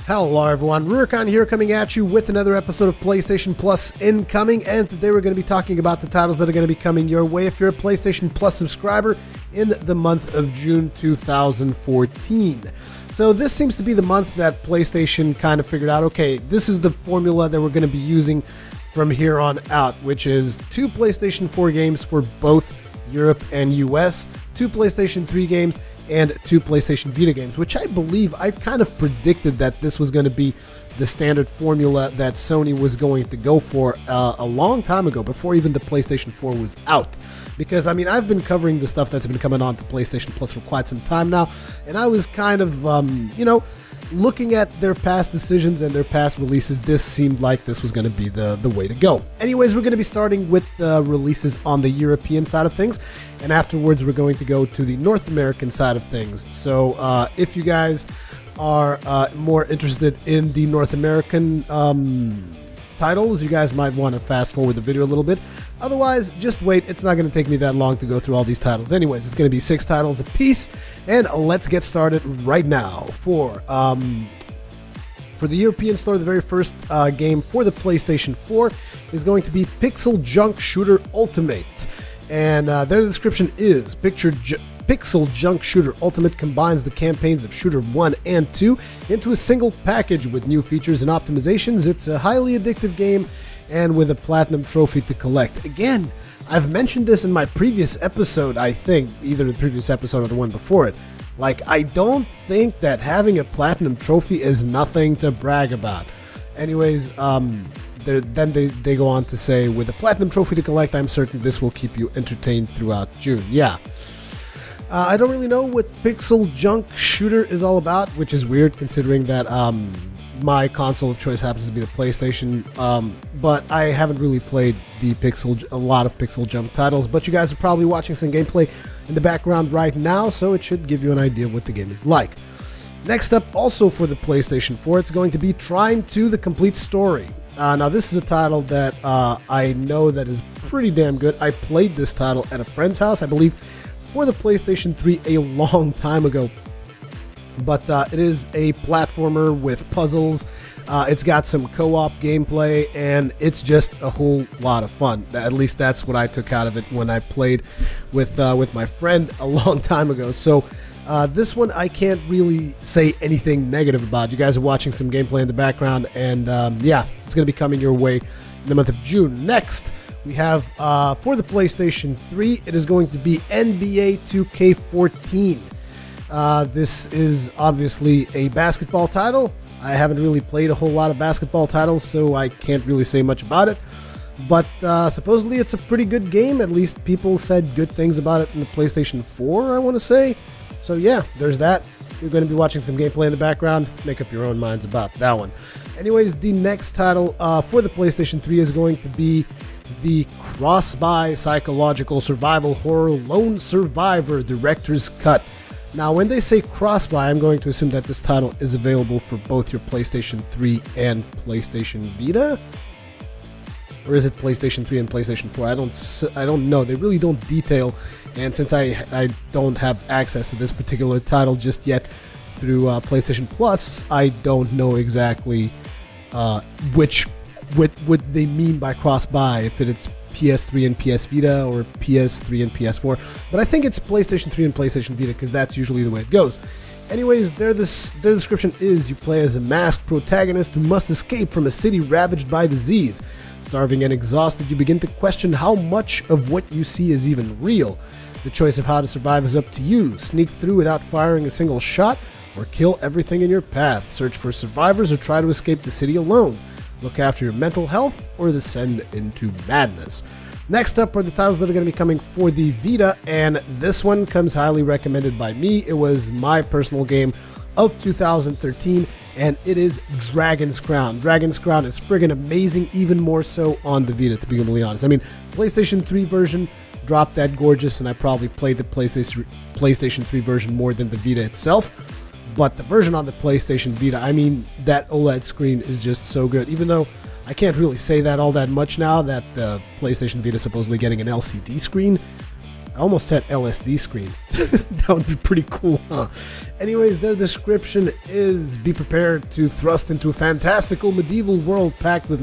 Hello everyone, Rurikhan here coming at you with another episode of PlayStation Plus incoming, and today we're going to be talking about the titles that are going to be coming your way if you're a PlayStation Plus subscriber in the month of June 2014. So this seems to be the month that PlayStation kind of figured out, okay, this is the formula that we're going to be using from here on out, which is 2 PlayStation 4 games for both Europe and US, 2 PlayStation 3 games, and 2 PlayStation Vita games, which I believe I kind of predicted that this was going to be the standard formula that Sony was going to go for a long time ago, before even the PlayStation 4 was out. Because, I mean, I've been covering the stuff that's been coming on to PlayStation Plus for quite some time now, and I was kind of, looking at their past decisions and their past releases, this seemed like this was going to be the way to go. Anyways, we're going to be starting with the releases on the European side of things, and afterwards we're going to go to the North American side of things. So if you guys are more interested in the North American titles, you guys might want to fast forward the video a little bit. Otherwise, just wait. It's not going to take me that long to go through all these titles. Anyways, it's going to be 6 titles a piece, and let's get started right now. For the European store, the very first game for the PlayStation 4 is going to be Pixel Junk Shooter Ultimate, and their description is: Pixel Junk Shooter Ultimate combines the campaigns of Shooter 1 and 2 into a single package with new features and optimizations. It's a highly addictive game and with a platinum trophy to collect. Again, I've mentioned this in my previous episode, I think, either the previous episode or the one before it. Like, I don't think that having a platinum trophy is nothing to brag about. Anyways, then they go on to say, with a platinum trophy to collect, I'm certain this will keep you entertained throughout June. Yeah. I don't really know what Pixel Junk Shooter is all about, which is weird considering that my console of choice happens to be the PlayStation, but I haven't really played a lot of Pixel Junk titles, but you guys are probably watching some gameplay in the background right now, so it should give you an idea of what the game is like. Next up, also for the PlayStation 4, it's going to be Trine 2: The Complete Story. Now this is a title that I know that is pretty damn good. I played this title at a friend's house, I believe, for the PlayStation 3 a long time ago. But it is a platformer with puzzles. It's got some co-op gameplay, and it's just a whole lot of fun. At least that's what I took out of it when I played with my friend a long time ago. So this one I can't really say anything negative about. You guys are watching some gameplay in the background, and yeah, it's going to be coming your way in the month of June. Next, we have for the PlayStation 3, it is going to be NBA 2K14. This is obviously a basketball title. I haven't really played a whole lot of basketball titles, so I can't really say much about it. But supposedly it's a pretty good game. At least people said good things about it in the PlayStation 4, I want to say. So yeah, there's that. You're going to be watching some gameplay in the background. Make up your own minds about that one. Anyways, the next title for the PlayStation 3 is going to be the Cross-Buy Psychological Survival Horror Lone Survivor Director's Cut. Now, when they say cross-buy, I'm going to assume that this title is available for both your PlayStation 3 and PlayStation Vita? Or is it PlayStation 3 and PlayStation 4? I don't know. They really don't detail, and since I don't have access to this particular title just yet through PlayStation Plus, I don't know exactly what they mean by cross-buy, if it's PS3 and PS Vita or PS3 and PS4, but I think it's PlayStation 3 and PlayStation Vita because that's usually the way it goes. Anyways, their description is: you play as a masked protagonist who must escape from a city ravaged by disease. Starving and exhausted, you begin to question how much of what you see is even real. The choice of how to survive is up to you. Sneak through without firing a single shot, or kill everything in your path. Search for survivors or try to escape the city alone. Look after your mental health or descend into madness. Next up are the titles that are going to be coming for the Vita, and this one comes highly recommended by me. It was my personal game of 2013, and it is Dragon's Crown. Dragon's Crown is friggin' amazing, even more so on the Vita, to be completely honest. I mean, PlayStation 3 version dropped that gorgeous, and I probably played the PlayStation 3 version more than the Vita itself. But the version on the PlayStation Vita, I mean, that OLED screen is just so good. Even though I can't really say that all that much now that the PlayStation Vita is supposedly getting an LCD screen. I almost said LSD screen. That would be pretty cool, huh? Anyways, their description is: be prepared to thrust into a fantastical medieval world packed with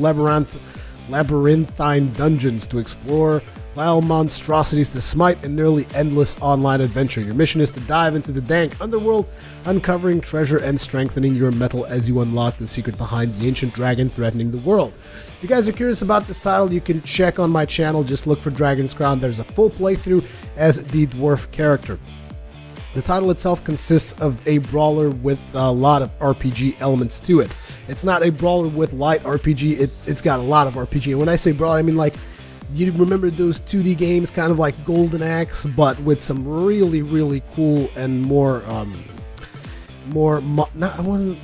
labyrinthine dungeons to explore, vile monstrosities to smite, and nearly endless online adventure. Your mission is to dive into the dank underworld, uncovering treasure and strengthening your mettle as you unlock the secret behind the ancient dragon threatening the world. If you guys are curious about this title, you can check on my channel. Just look for Dragon's Crown. There's a full playthrough as the dwarf character. The title itself consists of a brawler with a lot of RPG elements to it. It's not a brawler with light RPG. It's got a lot of RPG. And when I say brawler, I mean like, you remember those 2D games, kind of like Golden Axe, but with some really, really cool and I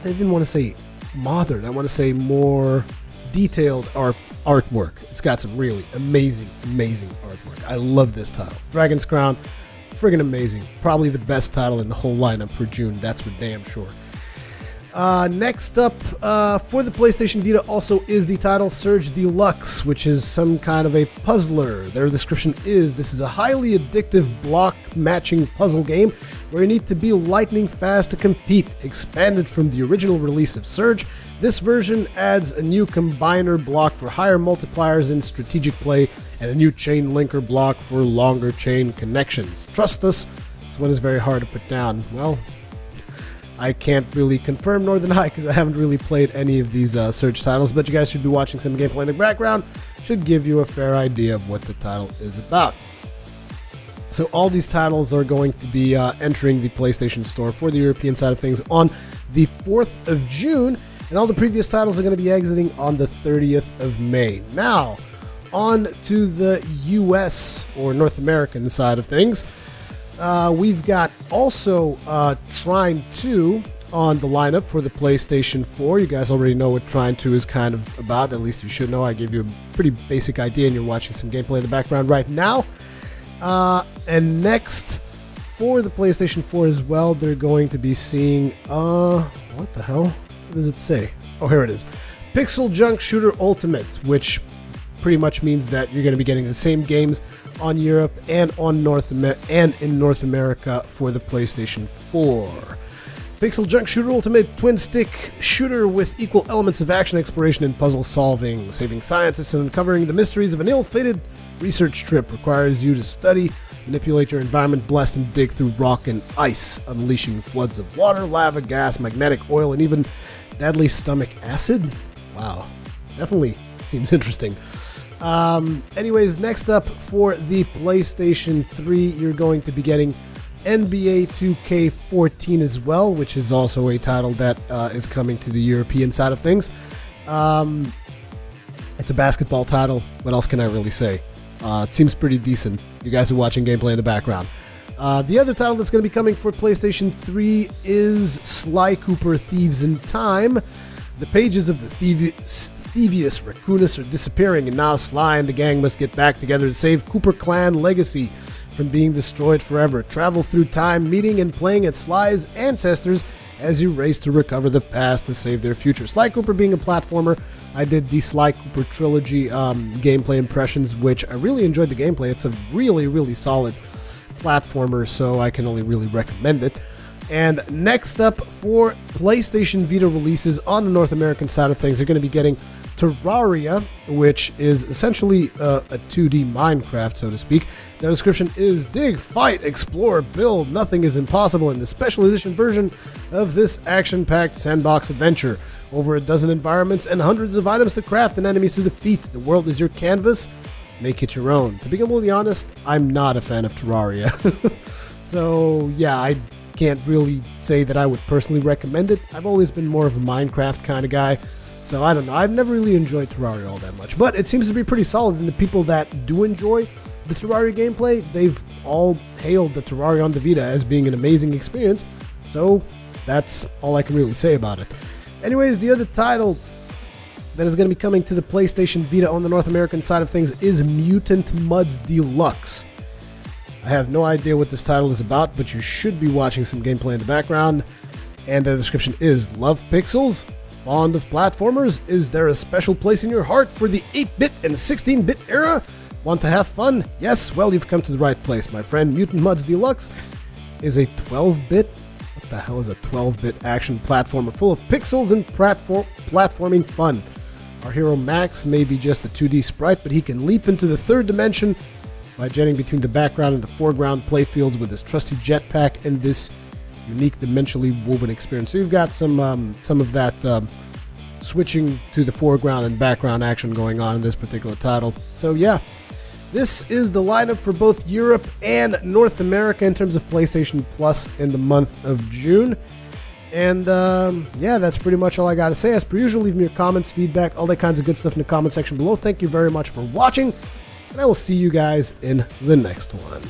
didn't want to say modern. I want to say more detailed artwork. It's got some really amazing artwork. I love this title. Dragon's Crown, friggin' amazing. Probably the best title in the whole lineup for June, that's for damn sure. Next up, for the PlayStation Vita also is the title Surge Deluxe, which is some kind of a puzzler. Their description is: this is a highly addictive block matching puzzle game where you need to be lightning fast to compete. Expanded from the original release of Surge, this version adds a new combiner block for higher multipliers in strategic play and a new chain linker block for longer chain connections. Trust us, this one is very hard to put down. Well, I can't really confirm nor deny because I haven't really played any of these Surge titles, but you guys should be watching some gameplay in the background. Should give you a fair idea of what the title is about. So all these titles are going to be entering the PlayStation Store for the European side of things on the 4th of June, and all the previous titles are going to be exiting on the 30th of May. Now, on to the US or North American side of things. We've got also Trine 2 on the lineup for the PlayStation 4. You guys already know what Trine 2 is kind of about. At least you should know. I gave you a pretty basic idea, and you're watching some gameplay in the background right now. And next, for the PlayStation 4 as well, they're going to be seeing... what the hell? What does it say? Oh, here it is. Pixel Junk Shooter Ultimate, which pretty much means that you're going to be getting the same games on Europe and in North America for the PlayStation 4. Pixel Junk Shooter Ultimate twin stick shooter with equal elements of action, exploration, and puzzle solving. Saving scientists and uncovering the mysteries of an ill-fated research trip requires you to study, manipulate your environment, blast and dig through rock and ice, unleashing floods of water, lava, gas, magnetic oil, and even deadly stomach acid. Wow, definitely seems interesting. Anyways, next up for the PlayStation 3, you're going to be getting NBA 2K14 as well, which is also a title that is coming to the European side of things. It's a basketball title. What else can I really say? It seems pretty decent. You guys are watching gameplay in the background. The other title that's going to be coming for PlayStation 3 is Sly Cooper Thieves in Time. The pages of the Thievius Raccoonus are disappearing, and now Sly and the gang must get back together to save Cooper Clan legacy from being destroyed forever. Travel through time, meeting and playing at Sly's ancestors as you race to recover the past to save their future. Sly Cooper being a platformer, I did the Sly Cooper trilogy gameplay impressions, which I really enjoyed the gameplay. It's a really, really solid platformer, so I can only really recommend it. And next up for PlayStation Vita releases on the North American side of things, they're going to be getting Terraria, which is essentially a 2D Minecraft, so to speak. The description is: dig, fight, explore, build, nothing is impossible in the special edition version of this action-packed sandbox adventure. Over a dozen environments and hundreds of items to craft and enemies to defeat. The world is your canvas. Make it your own. To be completely honest, I'm not a fan of Terraria. So yeah, I can't really say that I would personally recommend it. I've always been more of a Minecraft kind of guy. So I don't know, I've never really enjoyed Terraria all that much, but it seems to be pretty solid, and the people that do enjoy the Terraria gameplay, they've all hailed the Terraria on the Vita as being an amazing experience, so that's all I can really say about it. Anyways, the other title that is going to be coming to the PlayStation Vita on the North American side of things is Mutant Mudds Deluxe. I have no idea what this title is about, but you should be watching some gameplay in the background, and the description is: love pixels? Fond of platformers? Is there a special place in your heart for the 8-bit and 16-bit era? Want to have fun? Yes? Well, you've come to the right place, my friend. Mutant Mudds Deluxe is a 12-bit. What the hell is a 12-bit action platformer full of pixels and platforming fun? Our hero Max may be just a 2D sprite, but he can leap into the third dimension by jetting between the background and the foreground playfields with his trusty jetpack and this unique dimensionally woven experience. So you've got some of that switching to the foreground and background action going on in this particular title. So yeah, this is the lineup for both Europe and North America in terms of PlayStation Plus in the month of June. And yeah, that's pretty much all I got to say. As per usual, leave me your comments, feedback, all that kinds of good stuff in the comment section below. Thank you very much for watching, and I will see you guys in the next one.